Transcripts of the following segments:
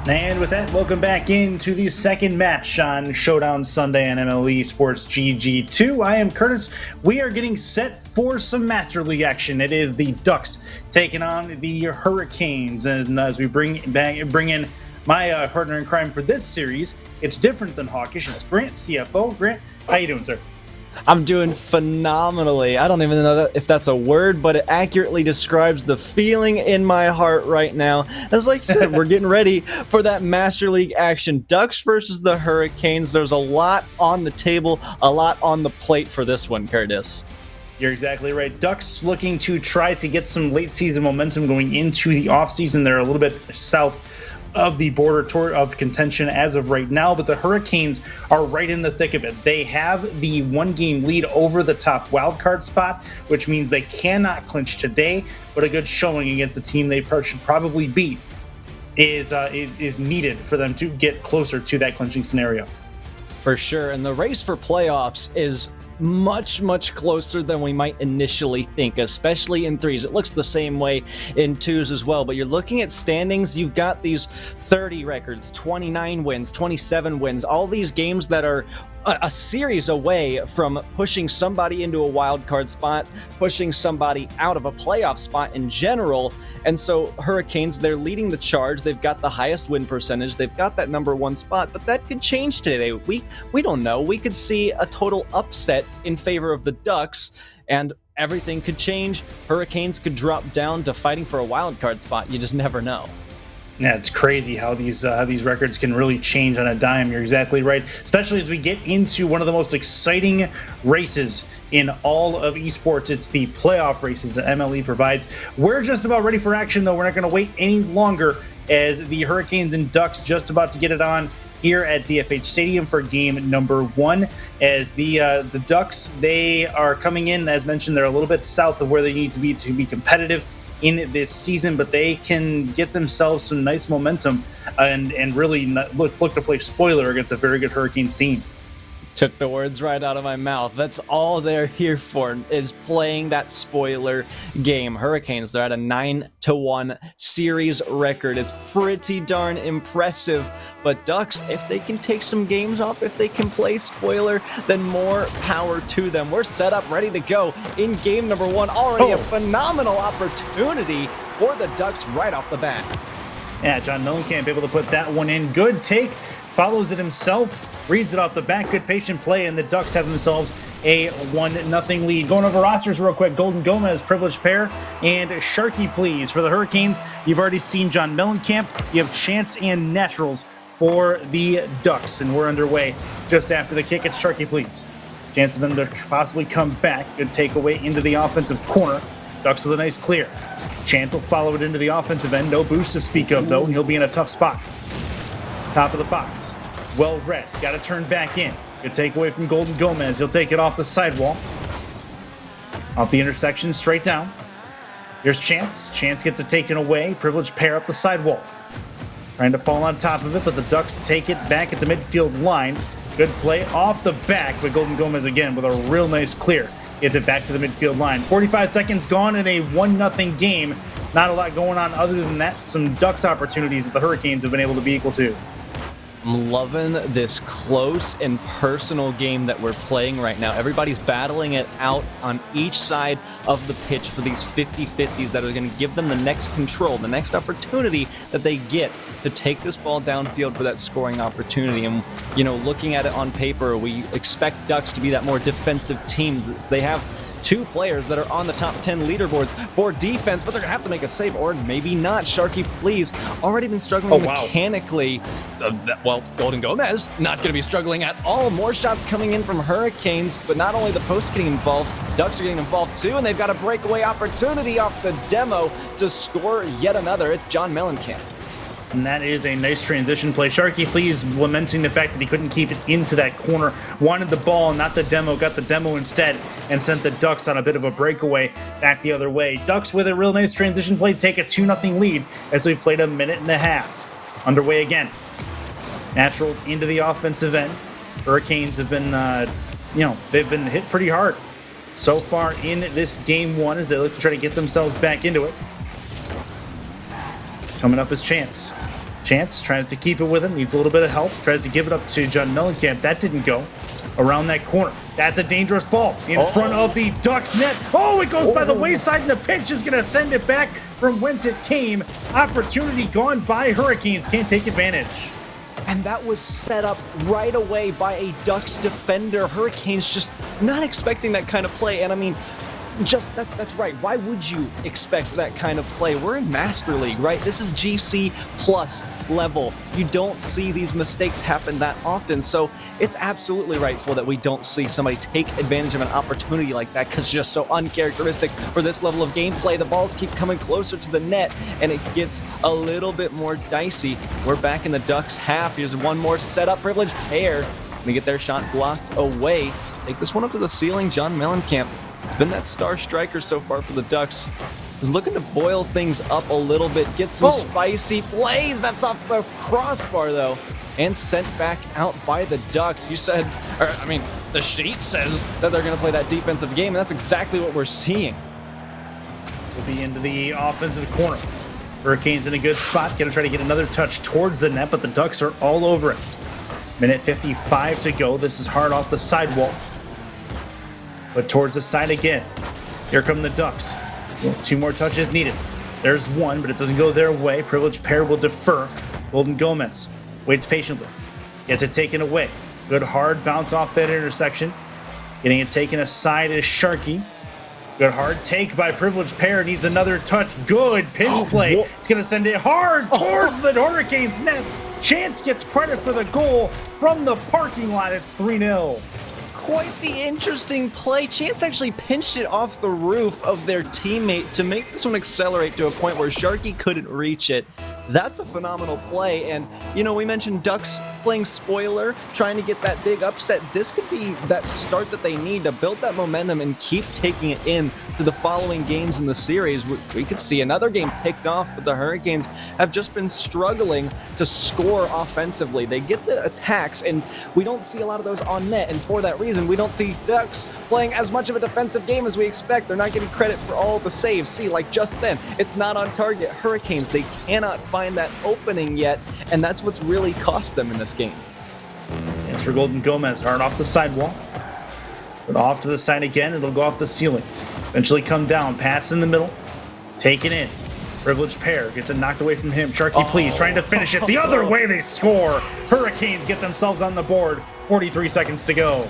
And with that, welcome back into the second match on Showdown Sunday on MLE Esports GG2. I am Curtis. We are getting set for some Master League action. It is the Ducks taking on the Hurricanes. And as we bring in my partner in crime for this series, it's different than Hawkish. It's Grant, CFO. Grant, how you doing, sir? I'm doing phenomenally. I don't even know if that's a word, but it accurately describes the feeling in my heart right now. As like you said, we're getting ready for that Master League action. Ducks versus the Hurricanes. There's a lot on the table, a lot on the plate for this one, Curtis. You're exactly right. Ducks looking to try to get some late season momentum going into the offseason. They're a little bit south of the border of contention as of right now, but the Hurricanes are right in the thick of it. They have the one-game lead over the top wildcard spot, which means they cannot clinch today, but a good showing against a team they should probably beat is needed for them to get closer to that clinching scenario. For sure, and the race for playoffs is much closer than we might initially think, especially in threes. It looks the same way in twos as well, but you're looking at standings. You've got these 30 records, 29 wins, 27 wins, all these games that are a series away from pushing somebody into a wild card spot, pushing somebody out of a playoff spot in general. And so Hurricanes, they're leading the charge. They've got the highest win percentage. They've got that number one spot, but that could change today. We don't know. We could see a total upset in favor of the Ducks, and everything could change. Hurricanes could drop down to fighting for a wild card spot. You just never know. Yeah, it's crazy how these records can really change on a dime. You're exactly right, especially as we get into one of the most exciting races in all of esports. It's the playoff races that MLE provides. We're just about ready for action, though. We're not going to wait any longer, as the Hurricanes and Ducks just about to get it on here at DFH Stadium for game number one. As the Ducks, they are coming in, as mentioned, they're a little bit south of where they need to be competitive in this season, but they can get themselves some nice momentum and really look to play spoiler against a very good Hurricanes team. Took the words right out of my mouth. That's all they're here for, is playing that spoiler game. Hurricanes, they're at a 9-1 series record. It's pretty darn impressive. But Ducks, if they can take some games off, if they can play spoiler, then more power to them. We're set up, ready to go in game number one. Already a phenomenal opportunity for the Ducks right off the bat. Yeah, John Mellencamp able to put that one in. Good take, follows it himself, reads it off the back. Good patient play, and the Ducks have themselves a 1-0 lead. Going over rosters real quick. Golden Gomez, privileged pair, and Sharky Please. For the Hurricanes, you've already seen John Mellencamp. You have Chance and Naturals for the Ducks, and we're underway just after the kick. It's Sharky Please. Chance for them to possibly come back. Good takeaway into the offensive corner. Ducks with a nice clear. Chance will follow it into the offensive end. No boost to speak of, though, and he'll be in a tough spot. Top of the box. Well read. Got to turn back in. Good takeaway from Golden Gomez. He'll take it off the sidewall. Off the intersection, straight down. Here's Chance. Chance gets it taken away. Privileged pair up the sidewall. Trying to fall on top of it, but the Ducks take it back at the midfield line. Good play off the back, but Golden Gomez again with a real nice clear. Gets it back to the midfield line. 45 seconds gone in a 1-0 game. Not a lot going on other than that. Some Ducks opportunities that the Hurricanes have been able to be equal to. I'm loving this close and personal game that we're playing right now. Everybody's battling it out on each side of the pitch for these 50-50s that are going to give them the next control, the next opportunity that they get to take this ball downfield for that scoring opportunity. And, you know, looking at it on paper, we expect Ducks to be that more defensive team. They have two players that are on the top 10 leaderboards for defense, but they're gonna have to make a save, or maybe not. Sharky Please already been struggling mechanically. Well, Golden Gomez not gonna be struggling at all. More shots coming in from Hurricanes, but not only the post getting involved, Ducks are getting involved too, and they've got a breakaway opportunity off the demo to score yet another. It's John Mellencamp. And that is a nice transition play. Sharky Please lamenting the fact that he couldn't keep it into that corner. Wanted the ball, not the demo. Got the demo instead and sent the Ducks on a bit of a breakaway back the other way. Ducks with a real nice transition play take a 2-0 lead as we've played a minute and a half. Underway again. Naturals into the offensive end. Hurricanes have been, they've been hit pretty hard so far in this game one as they look to try to get themselves back into it. Coming up is Chance. Chance tries to keep it with him, needs a little bit of help, tries to give it up to John Mellencamp. That didn't go. Around that corner. That's a dangerous ball in front of the Ducks net. Oh, it goes by the wayside, and the pitch is going to send it back from whence it came. Opportunity gone by Hurricanes. Can't take advantage. And that was set up right away by a Ducks defender. Hurricanes just not expecting that kind of play. And I mean, that's right. Why would you expect that kind of play? We're in Master League, right? This is GC plus level. You don't see these mistakes happen that often. So it's absolutely rightful that we don't see somebody take advantage of an opportunity like that, because it's just so uncharacteristic for this level of gameplay. The balls keep coming closer to the net and it gets a little bit more dicey. We're back in the Ducks half. Here's one more setup. Privileged pair. They get their shot blocked away. Take this one up to the ceiling. John Mellencamp, been that star striker so far for the Ducks, is looking to boil things up a little bit, get some spicy plays. That's off the crossbar, though, and sent back out by the Ducks. You said, the sheet says that they're going to play that defensive game, and that's exactly what we're seeing. Will be into the offensive corner. Hurricanes in a good spot. Going to try to get another touch towards the net, but the Ducks are all over it. Minute 55 to go. This is hard off the sidewall, but towards the side again. Here come the Ducks. 2 more touches needed. There's one, but it doesn't go their way. Privileged pair will defer. Golden Gomez waits patiently. Gets it taken away. Good hard bounce off that intersection. Getting it taken aside is Sharky. Good hard take by Privileged pair. Needs another touch. Good pinch play. It's going to send it hard towards the Hurricanes net. Chance gets credit for the goal from the parking lot. It's 3-0. Quite the interesting play. Chance actually pinched it off the roof of their teammate to make this one accelerate to a point where Sharky couldn't reach it. That's a phenomenal play. And, we mentioned Ducks playing spoiler, trying to get that big upset. This could be that start that they need to build that momentum and keep taking it in to the following games in the series. We could see another game picked off, but the Hurricanes have just been struggling to score offensively. They get the attacks, and we don't see a lot of those on net. And for that reason, we don't see Ducks playing as much of a defensive game as we expect. They're not getting credit for all the saves. See, like just then, it's not on target. Hurricanes, they cannot find that opening yet, and that's what's really cost them in this game. It's for Golden Gomez, hard off the sidewall, but off to the side again. It'll go off the ceiling, eventually come down, pass in the middle, taken in. Privileged pair gets it knocked away from him. Sharky, please, trying to finish it the other way. They score. Hurricanes get themselves on the board. 43 seconds to go.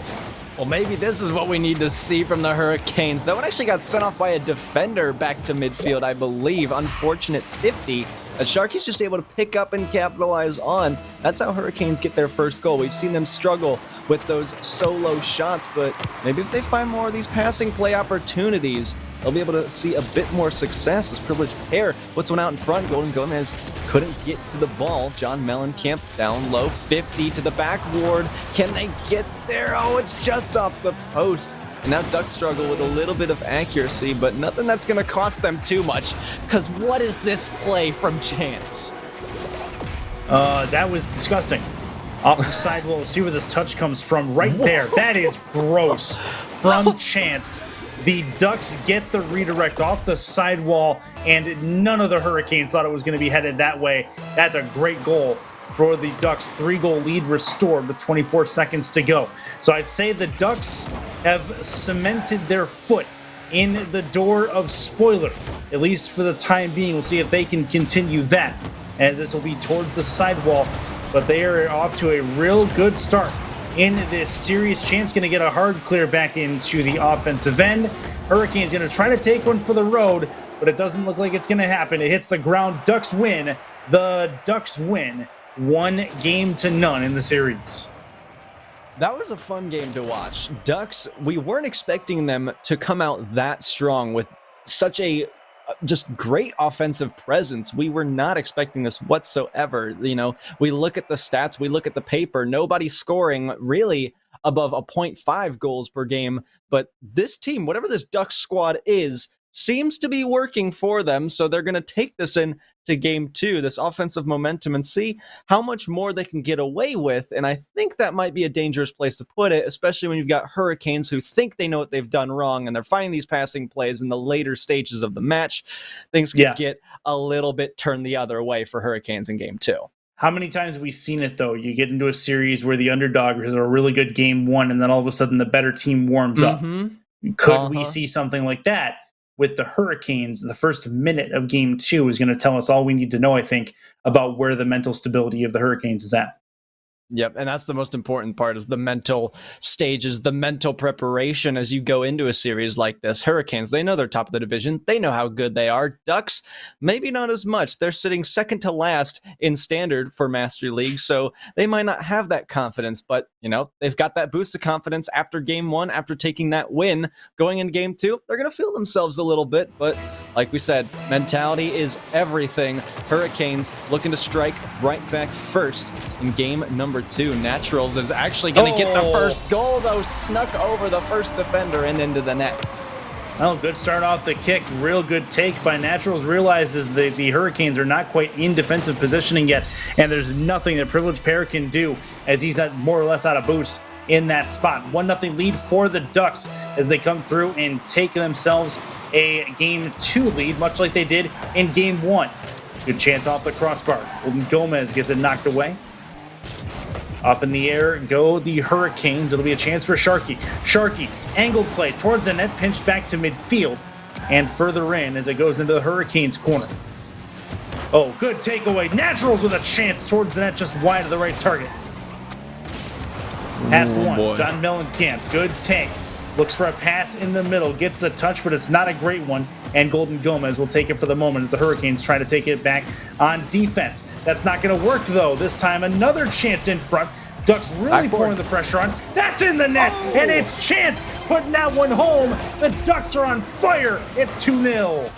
Well, maybe this is what we need to see from the Hurricanes. That one actually got sent off by a defender back to midfield, I believe. Unfortunate 50. As Sharky's just able to pick up and capitalize on. That's how Hurricanes get their first goal. We've seen them struggle with those solo shots, but maybe if they find more of these passing play opportunities, they'll be able to see a bit more success. This Privileged pair puts one out in front. Golden Gomez couldn't get to the ball. John Mellencamp down low, 50 to the back ward. Can they get there? Oh, it's just off the post. And now Ducks struggle with a little bit of accuracy, but nothing that's going to cost them too much. Because what is this play from Chance? That was disgusting. Off the sidewall, see where this touch comes from right there. That is gross. From Chance. The Ducks get the redirect off the sidewall, and none of the Hurricanes thought it was going to be headed that way. That's a great goal for the Ducks. 3-goal lead restored with 24 seconds to go. So I'd say the Ducks have cemented their foot in the door of spoiler, at least for the time being. We'll see if they can continue that, as this will be towards the sidewall. But they are off to a real good start in this series. Chance going to get a hard clear back into the offensive end. Hurricanes going to try to take one for the road, but it doesn't look like it's going to happen. It hits the ground. Ducks win. The Ducks win 1-0 in the series. That was a fun game to watch. Ducks, we weren't expecting them to come out that strong with such a just great offensive presence. We were not expecting this whatsoever. We look at the stats, we look at the paper, nobody scoring really above a 0.5 goals per game. But this team, whatever this Ducks squad is, seems to be working for them. So they're going to take this into game 2, this offensive momentum, and see how much more they can get away with. And I think that might be a dangerous place to put it, especially when you've got Hurricanes who think they know what they've done wrong, and they're finding these passing plays in the later stages of the match. Things could get a little bit turned the other way for Hurricanes in game 2. How many times have we seen it though? You get into a series where the underdog has a really good game one, and then all of a sudden the better team warms up. Could we see something like that with the Hurricanes? The first minute of game two is going to tell us all we need to know, I think, about where the mental stability of the Hurricanes is at. Yep, and that's the most important part, is the mental stages, the mental preparation as you go into a series like this. Hurricanes, they know they're top of the division. They know how good they are. Ducks, maybe not as much. They're sitting second to last in standard for Master League, so they might not have that confidence, but, you know, they've got that boost of confidence after game one, after taking that win. Going in game two, they're going to feel themselves a little bit, but like we said, mentality is everything. Hurricanes looking to strike right back first in game number two. Naturals is actually going to get the first goal, though. Snuck over the first defender and into the net. Well, good start off the kick. Real good take by Naturals. Realizes the Hurricanes are not quite in defensive positioning yet, and there's nothing that Privileged Pair can do, as he's at more or less out of boost in that spot. 1-0 lead for the Ducks as they come through and take themselves a game two lead, much like they did in game one. Good chance off the crossbar. Golden Gomez gets it knocked away. Up in the air go the Hurricanes. It'll be a chance for Sharky. Sharky, angled play towards the net, pinched back to midfield and further in as it goes into the Hurricanes corner. Oh, good takeaway. Naturals with a chance towards the net, just wide of the right target. Past one, boy. John Mellencamp, good tank. Looks for a pass in the middle, gets the touch, but it's not a great one. And Golden Gomez will take it for the moment as the Hurricanes try to take it back on defense. That's not going to work, though. This time, another chance in front. Ducks really pouring the pressure on. That's in the net, and it's Chance putting that one home. The Ducks are on fire. It's 2-0.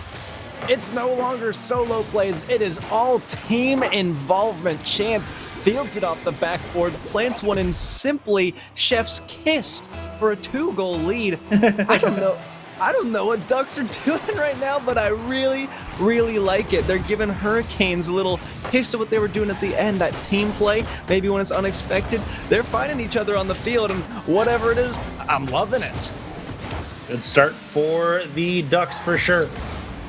It's no longer solo plays. It is all team involvement. Chance fields it off the backboard, plants one in simply chef's kiss for a 2-goal lead. I don't know what Ducks are doing right now, but I really, really like it. They're giving Hurricanes a little taste of what they were doing at the end, that team play, maybe when it's unexpected. They're finding each other on the field, and whatever it is, I'm loving it. Good start for the Ducks for sure.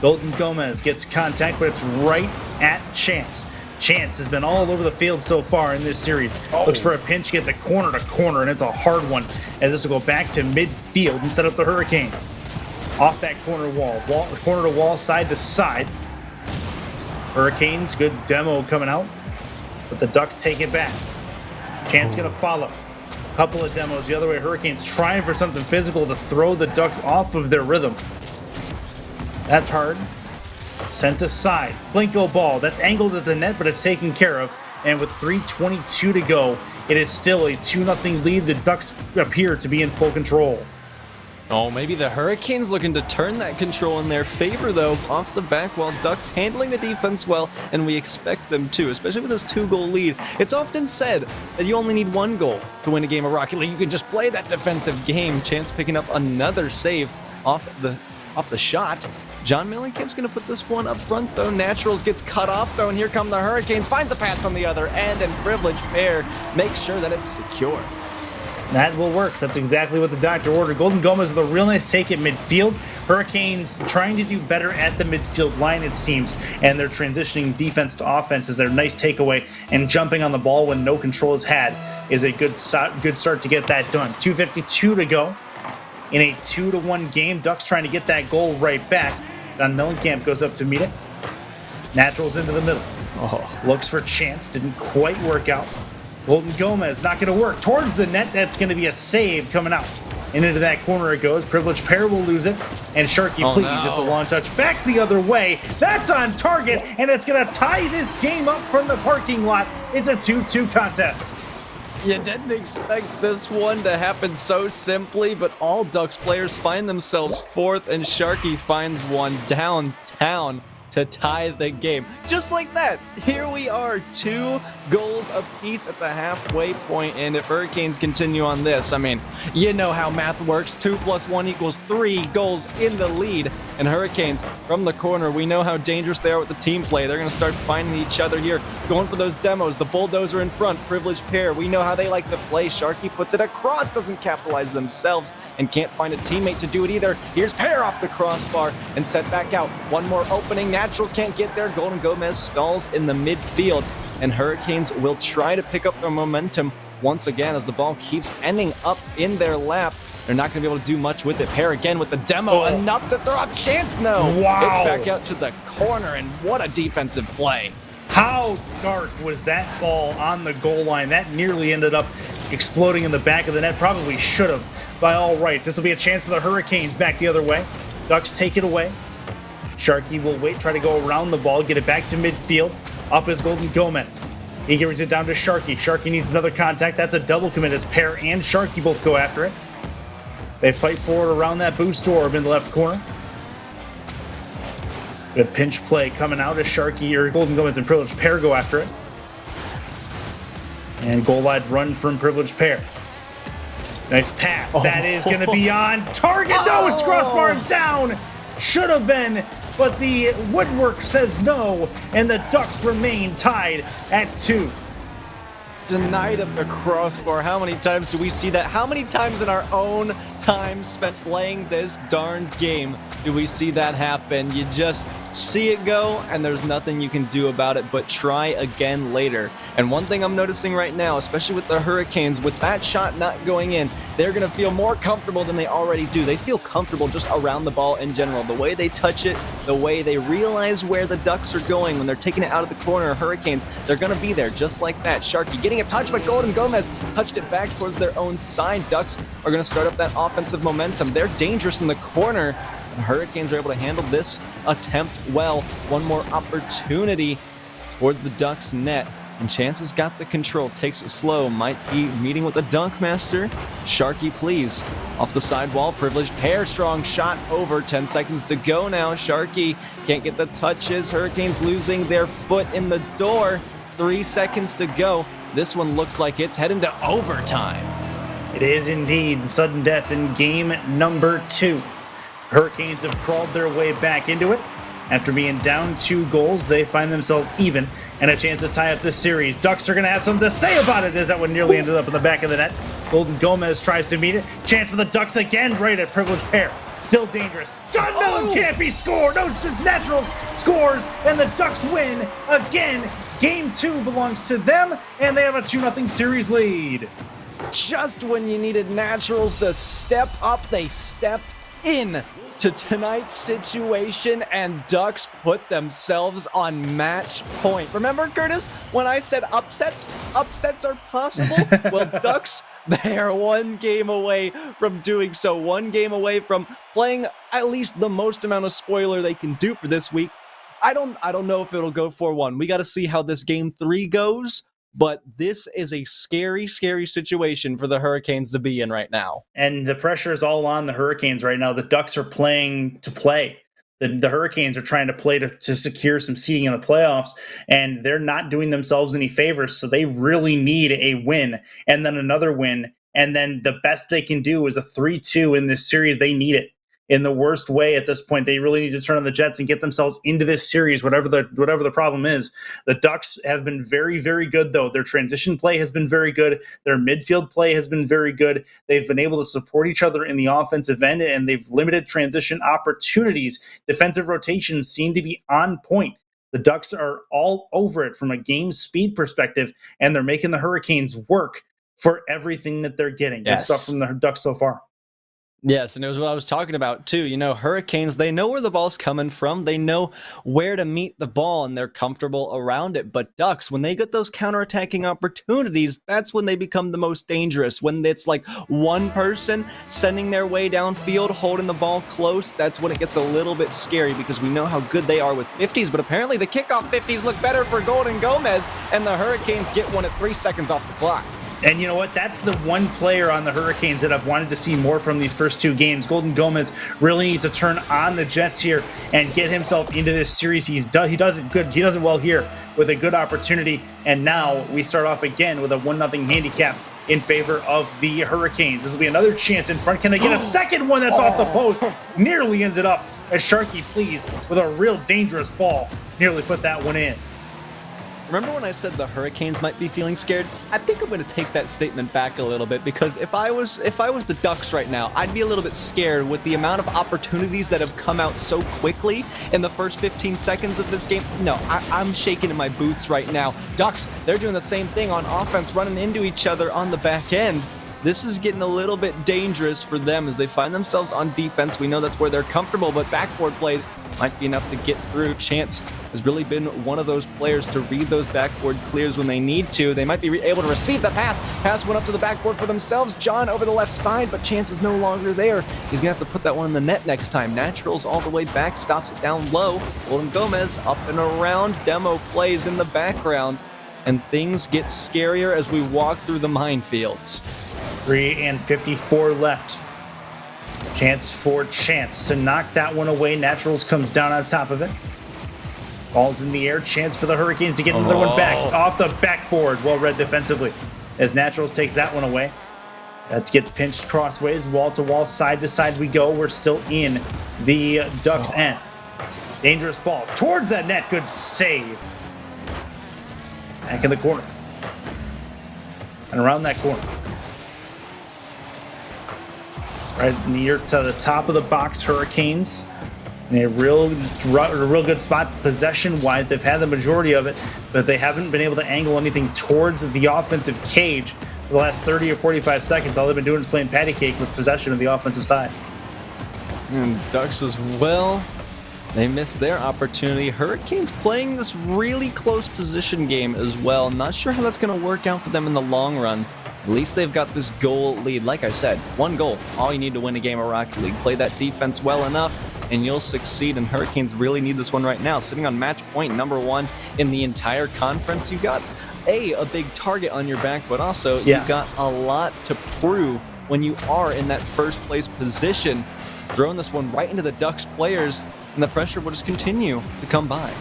Golden Gomez gets contact, but it's right at Chance. Chance has been all over the field so far in this series. Looks for a pinch, gets a corner to corner, and it's a hard one as this will go back to midfield and set up the Hurricanes. Off that corner corner to wall, side to side. Hurricanes, good demo coming out, but the Ducks take it back. Chance gonna follow. Couple of demos the other way. Hurricanes trying for something physical to throw the Ducks off of their rhythm. That's hard. Sent aside. Blinko ball. That's angled at the net, but it's taken care of. And with 3:22 to go, it is still a 2-0 lead. The Ducks appear to be in full control. Oh, maybe the Hurricanes looking to turn that control in their favor, though, off the back, while Ducks handling the defense well, and we expect them to, especially with this 2-goal lead. It's often said that you only need 1 goal to win a game of Rocket League. You can just play that defensive game. Chance picking up another save off the shot. John Mellencamp's going to put this one up front, though. Naturals gets cut off, though, and here come the Hurricanes. Finds the pass on the other end, and Privileged Pair makes sure that it's secure. That will work. That's exactly what the doctor ordered. Golden Gomez with a real nice take at midfield. Hurricanes trying to do better at the midfield line, it seems, and they're transitioning defense to offense as their nice takeaway, and jumping on the ball when no control is had is a good start to get that done. 2:52 to go in a 2-1 game. Ducks trying to get that goal right back. Don Mellencamp goes up to meet it. Naturals into the middle. Looks for Chance. Didn't quite work out. Golden Gomez not going to work. Towards the net, that's going to be a save coming out. And into that corner it goes. Privileged Pair will lose it. And Sharky, please, it's a long touch. Back the other way. That's on target. And it's going to tie this game up from the parking lot. It's a 2-2 contest. You didn't expect this one to happen so simply, but all Ducks players find themselves fourth, and Sharky finds one downtown to tie the game. Just like that, here we are, 2 goals apiece at the halfway point, and if Hurricanes continue on this, I mean, you know how math works. 2 + 1 = 3 goals in the lead, and Hurricanes from the corner, we know how dangerous they are with the team play. They're going to start finding each other here, going for those demos. The Bulldozer in front, Privileged Pair. We know how they like to play. Sharky puts it across, doesn't capitalize themselves, and can't find a teammate to do it either. Here's Pair off the crossbar and set back out. One more opening. Naturals can't get there. Golden Gomez stalls in the midfield. and Hurricanes will try to pick up their momentum once again as the ball keeps ending up in their lap. They're not going to be able to do much with it. Pair again with the demo, enough to throw up. Chance, no. Wow. It's back out to the corner, and what a defensive play. How dark was that ball on the goal line? That nearly ended up exploding in the back of the net. Probably should have, by all rights. This will be a chance for the Hurricanes back the other way. Ducks take it away. Sharky will wait, try to go around the ball, get it back to midfield. Up is Golden Gomez. He gives it down to Sharky. Sharky needs another contact. That's a double commit as Pair and Sharky both go after it. They fight forward around that boost orb in the left corner. Good pinch play coming out as Sharky or Golden Gomez and Privileged Pair go after it. And goal line run from Privileged Pair. Nice pass. That is going to be on target. No, it's crossbar down. Should have been, but the woodwork says no, and the Ducks remain tied at 2. Denied at the crossbar. How many times do we see that? How many times in our own time spent playing this darned game do we see that happen? You just see it go, and there's nothing you can do about it but try again later. And one thing I'm noticing right now, especially with the Hurricanes, with that shot not going in, they're going to feel more comfortable than they already do. They feel comfortable just around the ball in general. The way they touch it, the way they realize where the Ducks are going when they're taking it out of the corner. Hurricanes, they're going to be there just like that. Sharky getting a touch, but Golden Gomez touched it back towards their own side. Ducks are going to start up that offensive momentum. They're dangerous in the corner. The Hurricanes are able to handle this attempt well. One more opportunity towards the Ducks net. And Chance's got the control. Takes it slow. Might be meeting with the dunk master. Sharky, please. Off the side wall. Privileged Pair. Strong shot over. 10 seconds to go now. Sharky can't get the touches. Hurricanes losing their foot in the door. 3 seconds to go. This one looks like it's heading to overtime. It is indeed sudden death in game number 2. Hurricanes have crawled their way back into it. After being down 2 goals, they find themselves even and a chance to tie up this series. Ducks are going to have something to say about it as that one nearly ended up in the back of the net. Golden Gomez tries to meet it. Chance for the Ducks again, right at Privileged Pair. Still dangerous. John Millen can't be scored. No, it's Naturals scores, and the Ducks win again. Game 2 belongs to them, and they have a 2-0 series lead. Just when you needed Naturals to step up, they stepped in to tonight's situation, and Ducks put themselves on match point. Remember, Curtis, when I said upsets are possible? Well, Ducks, they are 1 game away from doing so. 1 game away from playing at least the most amount of spoiler they can do for this week. I don't know if it'll go 4-1. We got to see how this game 3 goes. But this is a scary, scary situation for the Hurricanes to be in right now. And the pressure is all on the Hurricanes right now. The Ducks are playing to play. The Hurricanes are trying to play to secure some seeding in the playoffs, and they're not doing themselves any favors, so they really need a win and then another win. And then the best they can do is a 3-2 in this series. They need it. In the worst way at this point, they really need to turn on the Jets and get themselves into this series, whatever the problem is. The Ducks have been very, very good, though. Their transition play has been very good. Their midfield play has been very good. They've been able to support each other in the offensive end, and they've limited transition opportunities. Defensive rotations seem to be on point. The Ducks are all over it from a game speed perspective, and they're making the Hurricanes work for everything that they're getting. Yes. Good stuff from the Ducks so far. Yes, and it was what I was talking about too. You know, Hurricanes, they know where the ball's coming from. They know where to meet the ball, and they're comfortable around it. But Ducks, when they get those counterattacking opportunities, that's when they become the most dangerous. When it's like one person sending their way downfield, holding the ball close, that's when it gets a little bit scary because we know how good they are with 50s. But apparently the kickoff 50s look better for Golden Gomez, and the Hurricanes get one at 3 seconds off the clock. And you know what? That's the one player on the Hurricanes that I've wanted to see more from these first 2 games. Golden Gomez really needs to turn on the Jets here and get himself into this series. He does it good. He does it well here with a good opportunity. And now we start off again with a 1-0 handicap in favor of the Hurricanes. This will be another chance in front. Can they get a second one that's off the post? Nearly ended up as Sharky, please, with a real dangerous ball. Nearly put that one in. remember when I said the Hurricanes might be feeling scared? I think I'm going to take that statement back a little bit, because if I was the Ducks right now, I'd be a little bit scared with the amount of opportunities that have come out so quickly in the first 15 seconds of this game. No, I'm shaking in my boots right now. Ducks, they're doing the same thing on offense, running into each other on the back end. This is getting a little bit dangerous for them as they find themselves on defense. We know that's where they're comfortable, but backboard plays might be enough to get through. Chance has really been one of those players to read those backboard clears when they need to. They might be able to receive the pass. Pass went up to the backboard for themselves. John over the left side, but Chance is no longer there. He's going to have to put that one in the net next time. Naturals all the way back, stops it down low. Golden Gomez up and around. Demo plays in the background, and things get scarier as we walk through the minefields. 3:54 left. Chance for Chance to knock that one away. Naturals comes down on top of it. Ball's in the air. Chance for the Hurricanes to get another one back off the backboard. Well read defensively as Naturals takes that one away. That gets pinched crossways, wall to wall, side to side we go. We're still in the Ducks' end. Dangerous ball towards that net. Good save. Back in the corner. And around that corner. Right near to the top of the box, Hurricanes in a real good spot possession-wise. They've had the majority of it, but they haven't been able to angle anything towards the offensive cage for the last 30 or 45 seconds. All they've been doing is playing patty cake with possession of the offensive side. And Ducks as well. They missed their opportunity. Hurricanes playing this really close position game as well. Not sure how that's going to work out for them in the long run. At least they've got this goal lead. Like I said, one goal. All you need to win a game of Rocket League. Play that defense well enough, and you'll succeed. And Hurricanes really need this one right now. Sitting on match point #1 in the entire conference. You've got, a big target on your back, but also you've got a lot to prove when you are in that first place position. Throwing this one right into the Ducks players, and the pressure will just continue to come by.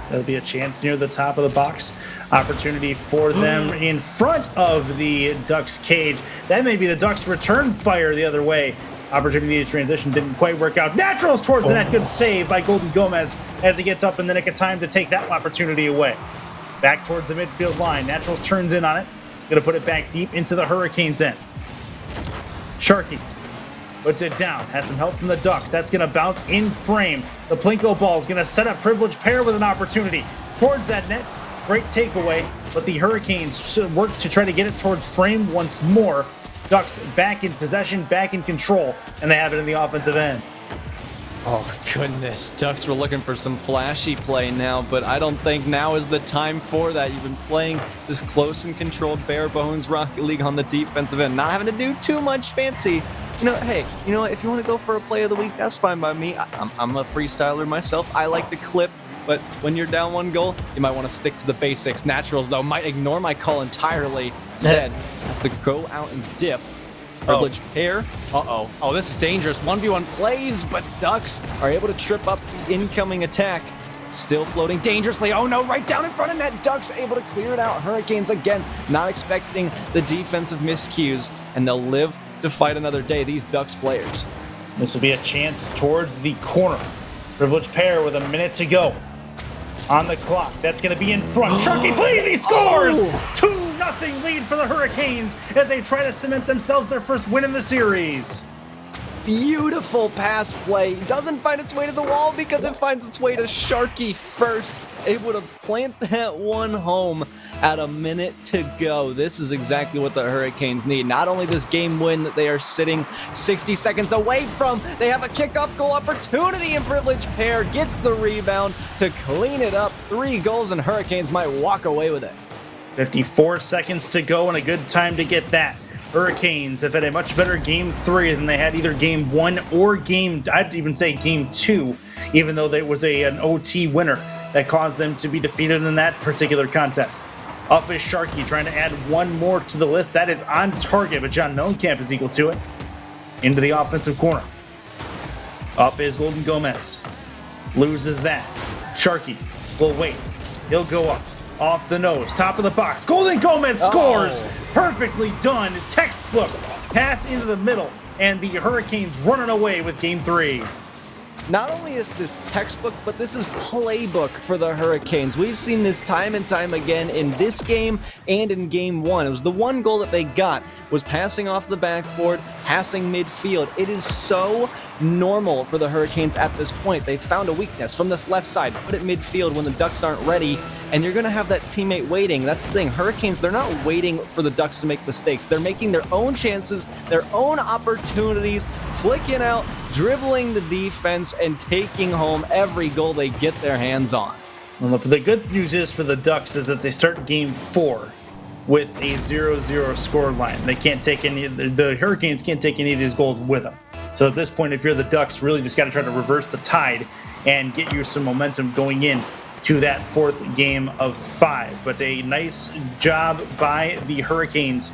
There'll be a chance near the top of the box. Opportunity for them in front of the Ducks cage. That may be the Ducks return fire the other way. Opportunity to transition didn't quite work out. Naturals towards the net. Good save by Golden Gomez as he gets up in the nick of time to take that opportunity away. Back towards the midfield line. Naturals turns in on it. Going to put it back deep into the Hurricanes end. Sharky puts it down. Has some help from the Ducks. That's going to bounce in frame. The Plinko ball is going to set up Privileged Pair with an opportunity towards that net. Great takeaway, but the Hurricanes should work to try to get it towards frame once more. Ducks back in possession, back in control, and they have it in the offensive end. Oh, goodness. Ducks were looking for some flashy play now, but I don't think now is the time for that. You've been playing this close and controlled bare bones Rocket League on the defensive end, not having to do too much fancy. Hey, you know what? If you want to go for a play of the week, that's fine by me. I'm a freestyler myself. I like to clip. But when you're down one goal, you might want to stick to the basics. Naturals, though, might ignore my call entirely. Instead, has to go out and dip. Privileged pair. Uh-oh. Oh, this is dangerous. 1v1 plays, but Ducks are able to trip up the incoming attack. Still floating dangerously. Oh, no, right down in front of net. Ducks able to clear it out. Hurricanes, again, not expecting the defensive miscues, and they'll live to fight another day, these Ducks players. This will be a chance towards the corner. Privileged pair with a minute to go. On the clock, that's going to be in front. Sharky, please, he scores! 2-0 lead for the Hurricanes as they try to cement themselves their first win in the series. Beautiful pass play. Doesn't find its way to the wall because it finds its way to Sharky first. Able to plant that one home at a minute to go. This is exactly what the Hurricanes need. Not only this game win that they are sitting 60 seconds away from, they have a kickoff goal opportunity, and Privileged Pair gets the rebound to clean it up. 3 goals, and Hurricanes might walk away with it. 54 seconds to go, and a good time to get that. Hurricanes have had a much better Game 3 than they had either Game 1 or I'd even say Game 2, even though there was an OT winner that caused them to be defeated in that particular contest. Up is Sharky trying to add one more to the list. That is on target, but John Mellencamp is equal to it. Into the offensive corner. Up is Golden Gomez. Loses that. Sharky will wait. He'll go up. Off the nose. Top of the box. Golden Gomez scores! Perfectly done. Textbook. Pass into the middle. And the Hurricanes running away with Game 3. not only is this textbook, but this is playbook for the Hurricanes. We've seen this time and time again in this game and in game one. It was the one goal that they got was passing off the backboard, passing midfield. It is so normal for the Hurricanes at this point. They found a weakness from this left side, put it midfield when the Ducks aren't ready, and you're going to have that teammate waiting. That's the thing. Hurricanes, they're not waiting for the Ducks to make mistakes. They're making their own chances, their own opportunities, flicking out, dribbling the defense, and taking home every goal they get their hands on. Well, the good news is for the Ducks is that they start game 4 with a 0-0 score line. They can't take any. The Hurricanes can't take any of these goals with them. So at this point, if you're the Ducks, really just got to try to reverse the tide and get you some momentum going in to that 4th game of 5. But a nice job by the Hurricanes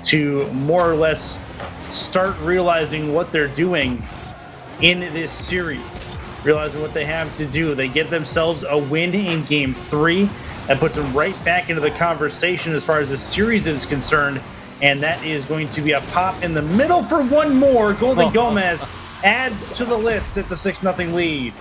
to more or less start realizing what they're doing in this series, realizing what they have to do. They get themselves a win in game 3. That puts them right back into the conversation as far as the series is concerned, and that is going to be a pop in the middle for one more. Golden Gomez adds to the list. It's a 6-0 lead.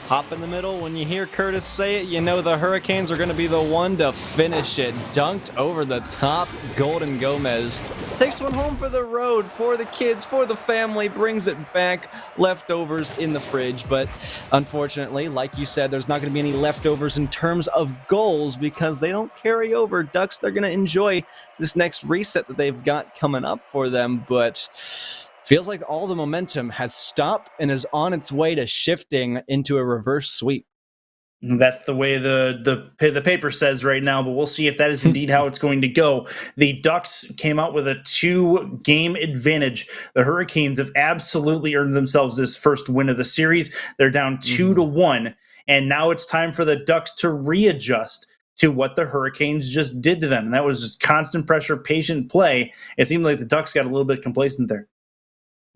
Pop in the middle. When you hear Curtis say it, you know the Hurricanes are going to be the one to finish it. Dunked over the top. Golden Gomez takes one home for the road, for the kids, for the family, brings it back. Leftovers in the fridge. But unfortunately, like you said, there's not going to be any leftovers in terms of goals because they don't carry over. Ducks, they're going to enjoy this next reset that they've got coming up for them. But feels like all the momentum has stopped and is on its way to shifting into a reverse sweep. That's the way the paper says right now, but we'll see if that is indeed how it's going to go. The Ducks came out with a 2-game advantage. The Hurricanes have absolutely earned themselves this first win of the series. They're down 2-1, and now it's time for the Ducks to readjust to what the Hurricanes just did to them. And that was just constant pressure, patient play. It seemed like the Ducks got a little bit complacent there.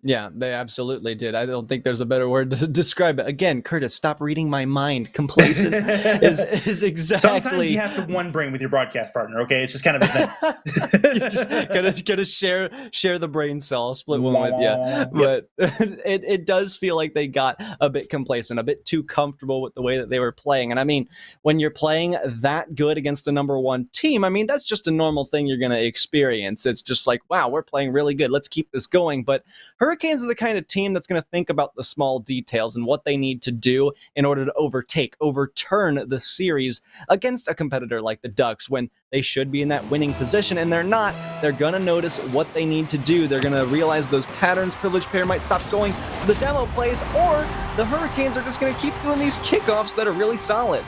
Yeah, they absolutely did. I don't think there's a better word to describe it. Again, Curtis, stop reading my mind. Complacent is exactly. Sometimes you have to one brain with your broadcast partner. Okay, it's just kind of a thing. You just gotta share the brain cell, split one with you. But it does feel like they got a bit complacent, a bit too comfortable with the way that they were playing. And I mean, when you're playing that good against a number one team, I mean that's just a normal thing you're gonna experience. It's just like, wow, we're playing really good. Let's keep this going. But Hurricanes are the kind of team that's going to think about the small details and what they need to do in order to overturn the series against a competitor like the Ducks when they should be in that winning position and they're not. They're going to notice what they need to do. They're going to realize those patterns. Privileged player might stop going to the demo plays, or the Hurricanes are just going to keep doing these kickoffs that are really solid.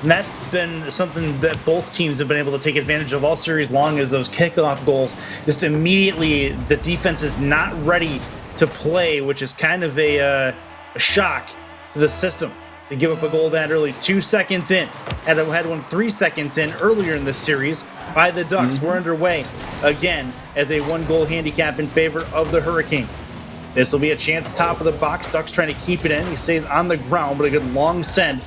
And that's been something that both teams have been able to take advantage of all series long, as those kickoff goals. Just immediately, the defense is not ready to play, which is kind of a shock to the system to give up a goal that early. 2 seconds in. Had one 3 seconds in earlier in this series by the Ducks. We're underway again as a 1-goal handicap in favor of the Hurricanes. This will be a chance top of the box. Ducks trying to keep it in. He stays on the ground, but a good long send.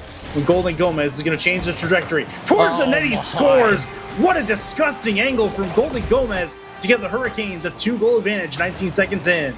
Golden Gomez is going to change the trajectory towards the net. He scores. What a disgusting angle from Golden Gomez to give the Hurricanes a 2-goal advantage 19 seconds in.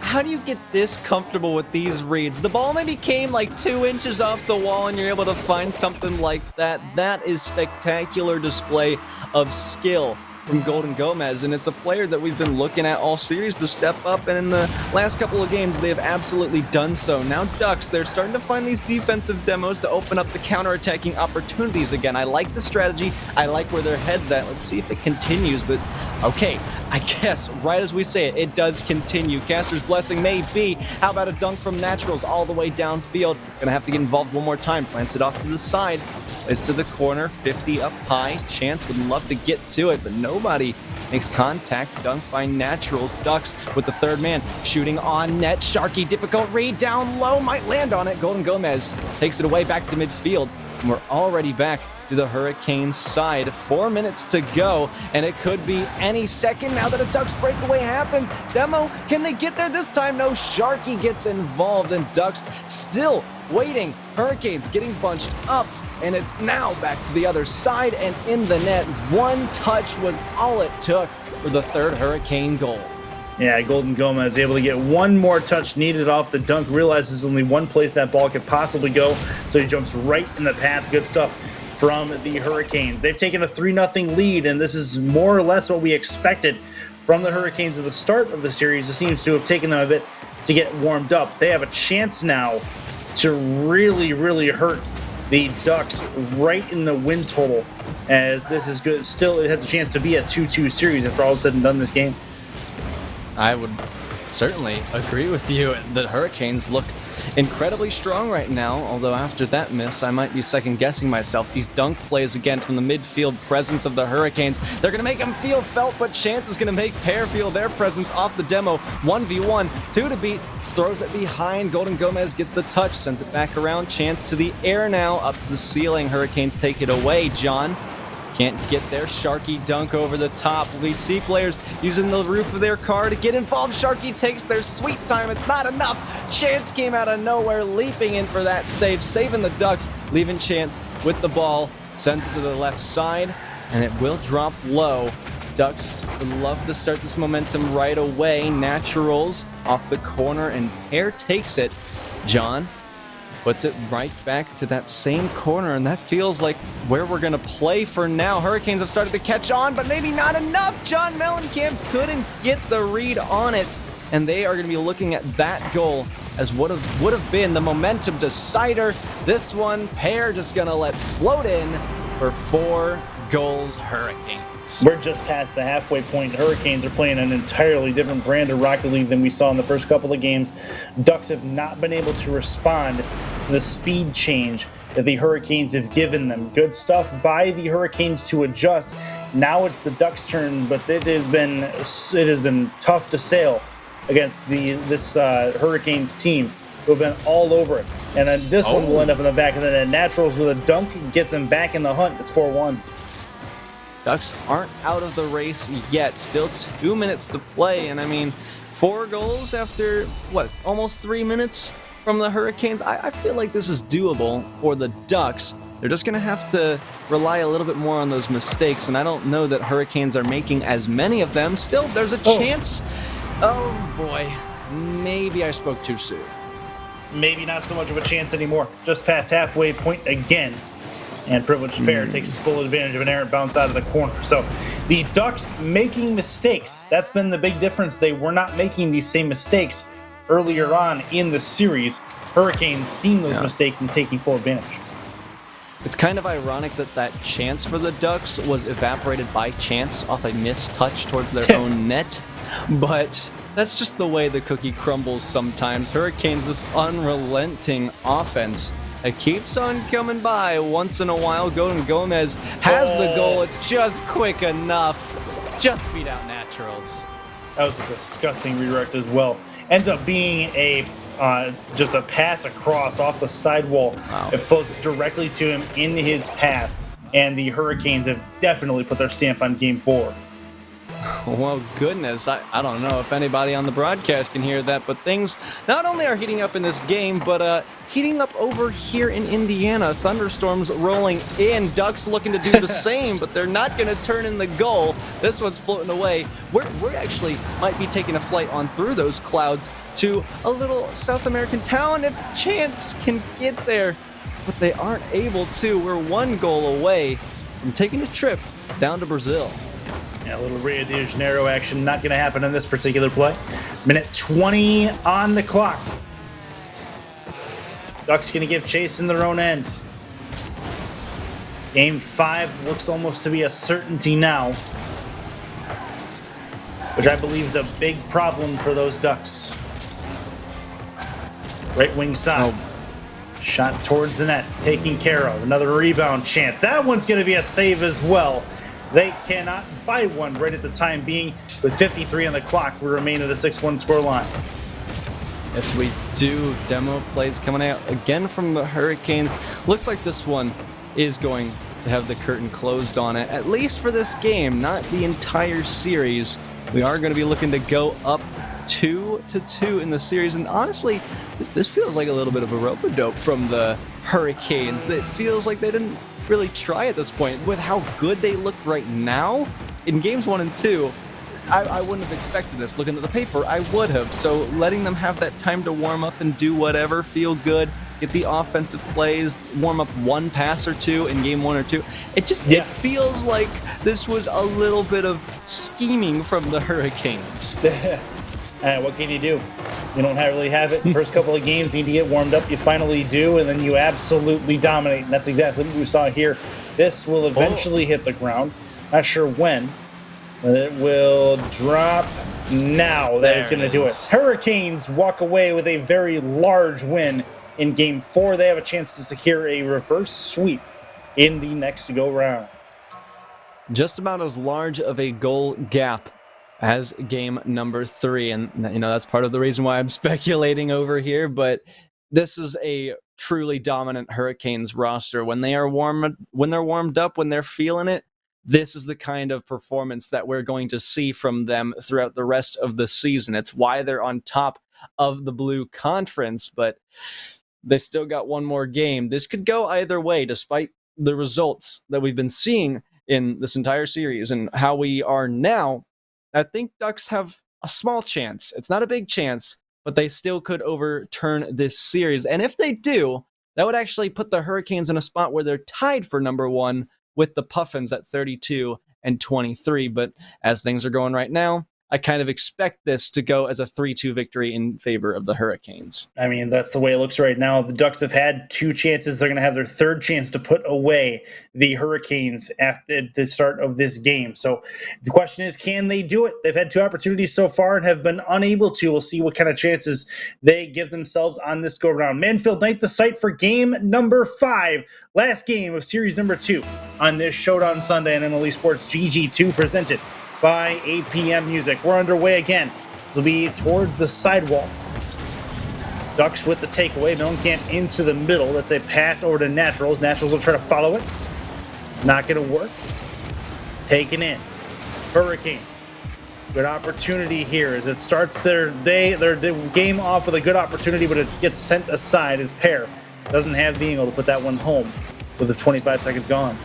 How do you get this comfortable with these reads? The ball maybe came like 2 inches off the wall and you're able to find something like that. That is spectacular display of skill from Golden Gomez, and it's a player that we've been looking at all series to step up, and in the last couple of games they have absolutely done so. Now Ducks, they're starting to find these defensive demos to open up the counter-attacking opportunities again. I like the strategy, I like where their head's at. Let's see if it continues, but okay, I guess right as we say it, it does continue. Caster's blessing may be. How about a dunk from Naturals all the way downfield? Gonna have to get involved one more time. Plants it off to the side. It's to the corner, 50 up high. Chance would love to get to it, but nobody makes contact. Dunk by Naturals. Ducks with the third man shooting on net. Sharky, difficult read down low, might land on it. Golden Gomez takes it away back to midfield, and we're already back to the Hurricanes side. 4 minutes to go, and it could be any second now that a Ducks breakaway happens. Demo, can they get there this time? No, Sharky gets involved, and Ducks still waiting. Hurricanes getting bunched up, and it's now back to the other side and in the net. One touch was all it took for the third Hurricane goal. Yeah, Golden Gomez able to get one more touch needed off the dunk. Realizes only one place that ball could possibly go, so he jumps right in the path. Good stuff from the Hurricanes. They've taken a 3-0 lead, and this is more or less what we expected from the Hurricanes at the start of the series. It seems to have taken them a bit to get warmed up. They have a chance now to really, really hurt the Ducks right in the win total, as this is good. Still, it has a chance to be a 2-2 series after all is said and done this game. I would certainly agree with you. The Hurricanes look incredibly strong right now, although after that miss, I might be second-guessing myself. These dunk plays again from the midfield presence of the Hurricanes. They're going to make them feel felt, but Chance is going to make Pear feel their presence off the demo. 1v1, 2 to beat, throws it behind. Golden Gomez gets the touch, sends it back around. Chance to the air now, up to the ceiling. Hurricanes take it away. John can't get their Sharky dunk over the top. We see players using the roof of their car to get involved. Sharky takes their sweet time. It's not enough. Chance came out of nowhere, leaping in for that save, saving the Ducks, leaving Chance with the ball, sends it to the left side, and it will drop low. Ducks would love to start this momentum right away. Naturals off the corner, and Pear takes it. John puts it right back to that same corner, and that feels like where we're going to play for now. Hurricanes have started to catch on, but maybe not enough. John Mellencamp couldn't get the read on it, and they are going to be looking at that goal as would have been the momentum decider. This one, Pear just going to let float in for 4 goals Hurricanes. We're just past the halfway point. Hurricanes are playing an entirely different brand of Rocket League than we saw in the first couple of games. Ducks have not been able to respond to the speed change that the Hurricanes have given them. Good stuff by the Hurricanes to adjust. Now it's the Ducks' turn, but it has been tough to sail against this Hurricanes team, who have been all over it. And then this one will end up in the back of the net. Naturals with a dunk gets them back in the hunt. It's 4-1. Ducks aren't out of the race yet. Still 2 minutes to play. And I mean, 4 goals after, almost 3 minutes from the Hurricanes? I feel like this is doable for the Ducks. They're just going to have to rely a little bit more on those mistakes. And I don't know that Hurricanes are making as many of them. Still, there's a chance. Oh, boy. Maybe I spoke too soon. Maybe not so much of a chance anymore. Just past halfway point again. And Privileged Pear takes full advantage of an errant bounce out of the corner. So the Ducks making mistakes. That's been the big difference. They were not making these same mistakes earlier on in the series. Hurricanes seeing those mistakes and taking full advantage. It's kind of ironic that that chance for the Ducks was evaporated by chance off a missed touch towards their own net. But that's just the way the cookie crumbles sometimes. Hurricanes, this unrelenting offense, it keeps on coming by. Once in a while, Golden Gomez has the goal. It's just quick enough. Just beat out Naturals. That was a disgusting redirect as well. Ends up being just a pass across off the sidewall. Wow. It floats directly to him in his path. And the Hurricanes have definitely put their stamp on Game 4. Well, goodness, I don't know if anybody on the broadcast can hear that, but things not only are heating up in this game, but heating up over here in Indiana. Thunderstorms rolling in. Ducks looking to do the same, but they're not going to turn in the goal. This one's floating away. We're actually might be taking a flight on through those clouds to a little South American town if chance can get there, but they aren't able to. We're 1 goal away from taking a trip down to Brazil. Yeah, a little Rio de Janeiro action not going to happen in this particular play. Minute 20 on the clock. Ducks going to give chase in their own end. Game 5 looks almost to be a certainty now, which I believe is a big problem for those Ducks. Right wing side. Shot towards the net, taken care of. Another rebound chance. That one's going to be a save as well. They cannot buy one right at the time being. With 53 on the clock, we remain at a 6-1 score line. Yes, we do. Demo plays coming out again from the Hurricanes. Looks like this one is going to have the curtain closed on it, at least for this game, not the entire series. We are going to be looking to go up 2-2 in the series, and honestly, this feels like a little bit of a rope-a-dope from the Hurricanes. It feels like they didn't really try at this point. With how good they look right now in games 1 and 2, I wouldn't have expected this. Looking at the paper, I would have. So letting them have that time to warm up and do whatever, feel good, get the offensive plays, warm up one pass or two in game 1 or 2. It feels like this was a little bit of scheming from the Hurricanes. What can you do? You don't really have it. First couple of games, you need to get warmed up. You finally do, and then you absolutely dominate. And that's exactly what we saw here. This will eventually hit the ground. Not sure when, but it will drop now. That is going to do it. Hurricanes walk away with a very large win in game 4. They have a chance to secure a reverse sweep in the next go-round. Just about as large of a goal gap as game number 3, and that's part of the reason why I'm speculating over here, but this is a truly dominant Hurricanes roster. When they're warmed up, when they're feeling it, this is the kind of performance that we're going to see from them throughout the rest of the season. It's why they're on top of the Blue Conference, but they still got one more game. This could go either way, despite the results that we've been seeing in this entire series and how we are now. I think Ducks have a small chance. It's not a big chance, but they still could overturn this series. And if they do, that would actually put the Hurricanes in a spot where they're tied for number 1 with the Puffins at 32 and 23. But as things are going right now, I kind of expect this to go as a 3-2 victory in favor of the Hurricanes. I mean, that's the way it looks right now. The Ducks have had 2 chances. They're going to have their 3rd chance to put away the Hurricanes after the start of this game. So the question is, can they do it? They've had 2 opportunities so far and have been unable to. We'll see what kind of chances they give themselves on this go-round. Manfield Knight, the site for game number 5. Last game of series number 2 on this Showdown Sunday on MLE Sports GG2, presented by APM Music. We're underway again. This will be towards the sidewall. Ducks with the takeaway. Mellencamp into the middle. That's a pass over to Naturals. Naturals will try to follow it. Not going to work. Taken in. Hurricanes. Good opportunity here as it starts their game off with a good opportunity, but it gets sent aside as Pair doesn't have being able to put that one home with the 25 seconds gone.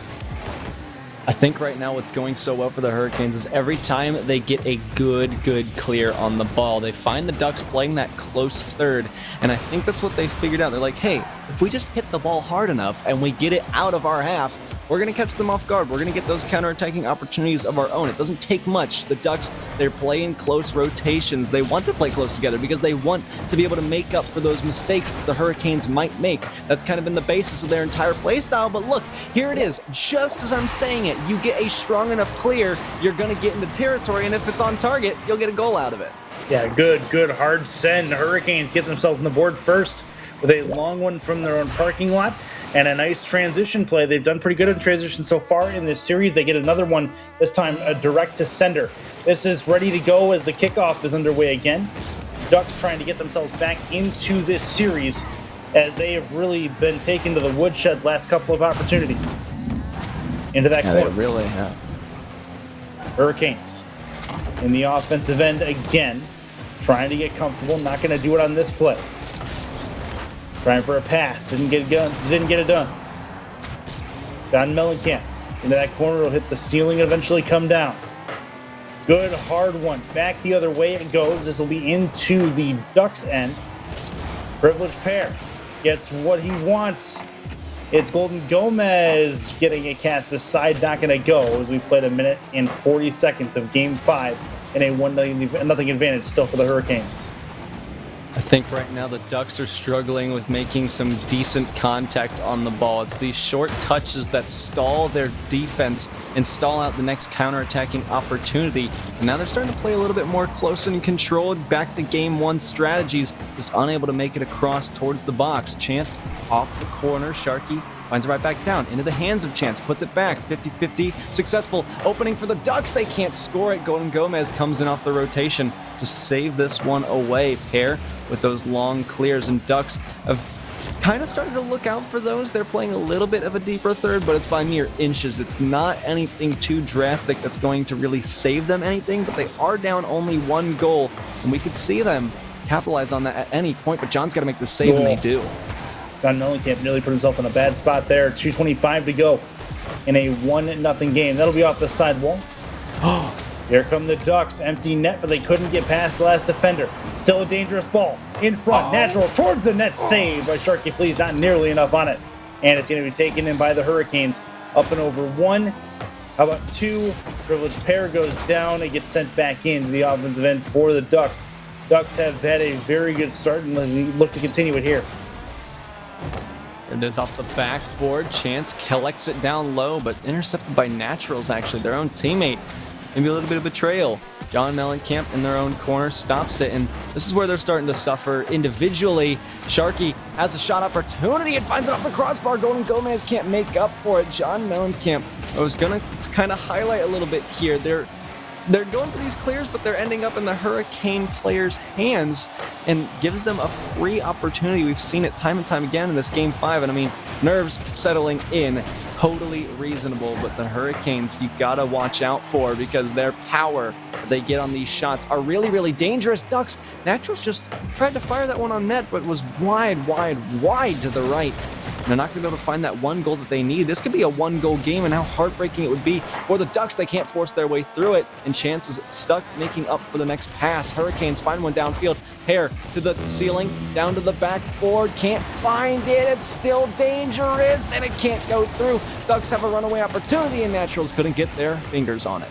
I think right now what's going so well for the Hurricanes is every time they get a good clear on the ball, they find the Ducks playing that close third, and I think that's what they figured out. They're like, hey, if we just hit the ball hard enough and we get it out of our half, we're going to catch them off guard. We're going to get those counterattacking opportunities of our own. It doesn't take much. The Ducks, they're playing close rotations. They want to play close together because they want to be able to make up for those mistakes that the Hurricanes might make. That's kind of been the basis of their entire play style. But look, here it is. Just as I'm saying it, you get a strong enough clear, you're going to get into territory, and if it's on target, you'll get a goal out of it. Yeah, good hard send. The Hurricanes get themselves on the board first with a long one from their own parking lot. And a nice transition play. They've done pretty good in transition so far in this series. They get another one, this time a direct to sender. This is ready to go as the kickoff is underway again. Ducks trying to get themselves back into this series as they have really been taken to the woodshed last couple of opportunities. Into that corner. They really have. Hurricanes in the offensive end again, trying to get comfortable. Not going to do it on this play. Trying for a pass. Didn't get it done. Don Mellencamp into that corner. Will hit the ceiling and eventually come down. Good hard one. Back the other way it goes. This will be into the Ducks end. Privileged Pair gets what he wants. It's Golden Gomez getting a cast aside. Not going to go as we played 1 minute and 40 seconds of game 5 in a 1-0 advantage still for the Hurricanes. I think right now the Ducks are struggling with making some decent contact on the ball. It's these short touches that stall their defense and stall out the next counterattacking opportunity. And now they're starting to play a little bit more close and controlled, back to game 1 strategies, just unable to make it across towards the box. Chance off the corner. Sharkey finds it right back down into the hands of Chance, puts it back, 50-50, successful opening for the Ducks. They can't score it. Golden Gomez comes in off the rotation to save this one away. Pair with those long clears, and Ducks have kind of started to look out for those. They're playing a little bit of a deeper third, but it's by mere inches. It's not anything too drastic that's going to really save them anything, but they are down only 1 goal, and we could see them capitalize on that at any point, but John's got to make the save, and they do. Don Mellencamp nearly put himself in a bad spot there. 2:25 to go in a 1-0 game. That'll be off the sidewall. Here come the Ducks, empty net, but they couldn't get past the last defender. Still a dangerous ball in front, natural towards the net, saved by Sharky, please, not nearly enough on it. And it's going to be taken in by the Hurricanes, up and over 1. How about 2? Privileged pair goes down. It gets sent back into the offensive end for the Ducks. Ducks have had a very good start and look to continue it here. It is off the backboard. Chance collects it down low, but intercepted by Naturals, actually, their own teammate. Maybe a little bit of betrayal. John Mellencamp in their own corner stops it, and this is where they're starting to suffer individually. Sharky has a shot opportunity and finds it off the crossbar. Golden Gomez can't make up for it. John Mellencamp, I was going to kind of highlight a little bit here. They're going for these clears, but they're ending up in the Hurricane players' hands and gives them a free opportunity. We've seen it time and time again in this Game 5, and I mean, nerves settling in, totally reasonable, but the Hurricanes you gotta watch out for because their power that they get on these shots are really, really dangerous. Ducks, Naturals just tried to fire that one on net, but was wide to the right. They're not going to be able to find that one goal that they need. This could be a one-goal game, and how heartbreaking it would be for the Ducks. They can't force their way through it, and Chance is stuck making up for the next pass. Hurricanes find one downfield. Hair to the ceiling, down to the backboard. Can't find it. It's still dangerous, and it can't go through. Ducks have a runaway opportunity, and Naturals couldn't get their fingers on it.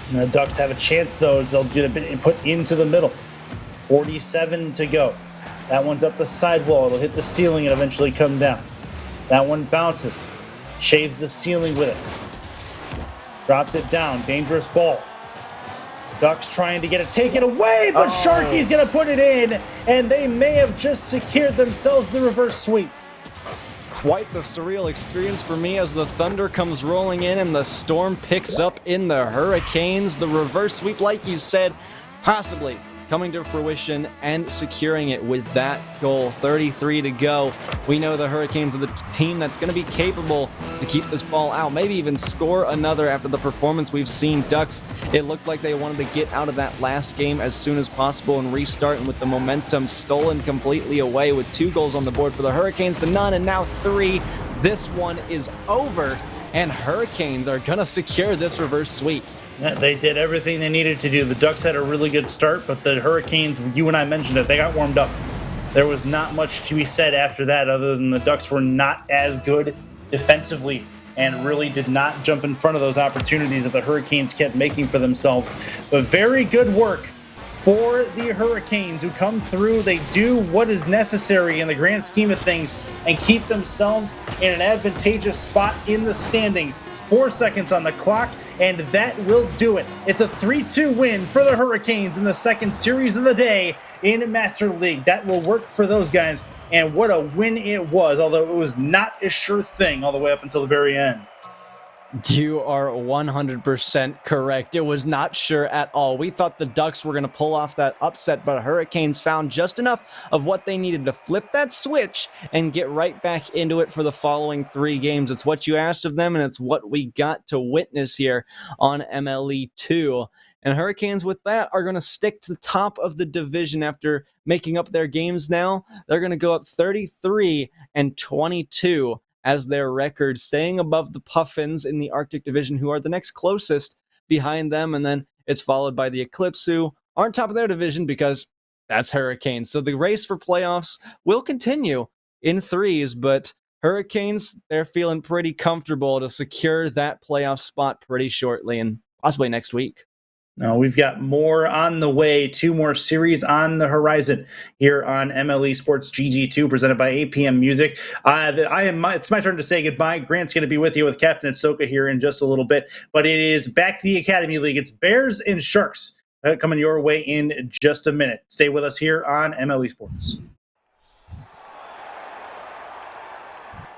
And the Ducks have a chance, though, as they'll get a bit put into the middle. 47 to go. That one's up the sidewall. It'll hit the ceiling and eventually come down. That one bounces, shaves the ceiling with it, drops it down, dangerous ball. Ducks trying to get it taken away, but Sharky's going to put it in, and they may have just secured themselves the reverse sweep. Quite the surreal experience for me as the thunder comes rolling in and the storm picks up in the Hurricanes. The reverse sweep, like you said, possibly coming to fruition and securing it with that goal. 33 to go. We know the Hurricanes are the team that's going to be capable to keep this ball out, maybe even score another after the performance we've seen. Ducks, it looked like they wanted to get out of that last game as soon as possible and restart, and with the momentum stolen completely away with 2 goals on the board for the Hurricanes to none, and now 3. This one is over, and Hurricanes are going to secure this reverse sweep. Yeah, they did everything they needed to do. The Ducks had a really good start, but the Hurricanes, you and I mentioned it, they got warmed up. There was not much to be said after that other than the Ducks were not as good defensively and really did not jump in front of those opportunities that the Hurricanes kept making for themselves. But very good work for the Hurricanes who come through. They do what is necessary in the grand scheme of things and keep themselves in an advantageous spot in the standings. 4 seconds on the clock, and that will do it. It's a 3-2 win for the Hurricanes in the second series of the day in Master League. That will work for those guys, and what a win it was, although it was not a sure thing all the way up until the very end. You are 100% correct. It was not sure at all. We thought the Ducks were going to pull off that upset, but Hurricanes found just enough of what they needed to flip that switch and get right back into it for the following 3 games. It's what you asked of them, and it's what we got to witness here on MLE 2. And Hurricanes, with that, are going to stick to the top of the division after making up their games now. They're going to go up 33-22 as their record, staying above the Puffins in the Arctic Division, who are the next closest behind them. And then it's followed by the Eclipse, who aren't top of their division because that's Hurricanes. So the race for playoffs will continue in 3s, but Hurricanes, they're feeling pretty comfortable to secure that playoff spot pretty shortly and possibly next week. Now, we've got more on the way, 2 more series on the horizon here on MLE Sports GG2, presented by APM Music. It's my turn to say goodbye. Grant's going to be with you with Captain Ahsoka here in just a little bit, but it is back to the Academy League. It's Bears and Sharks coming your way in just a minute. Stay with us here on MLE Sports.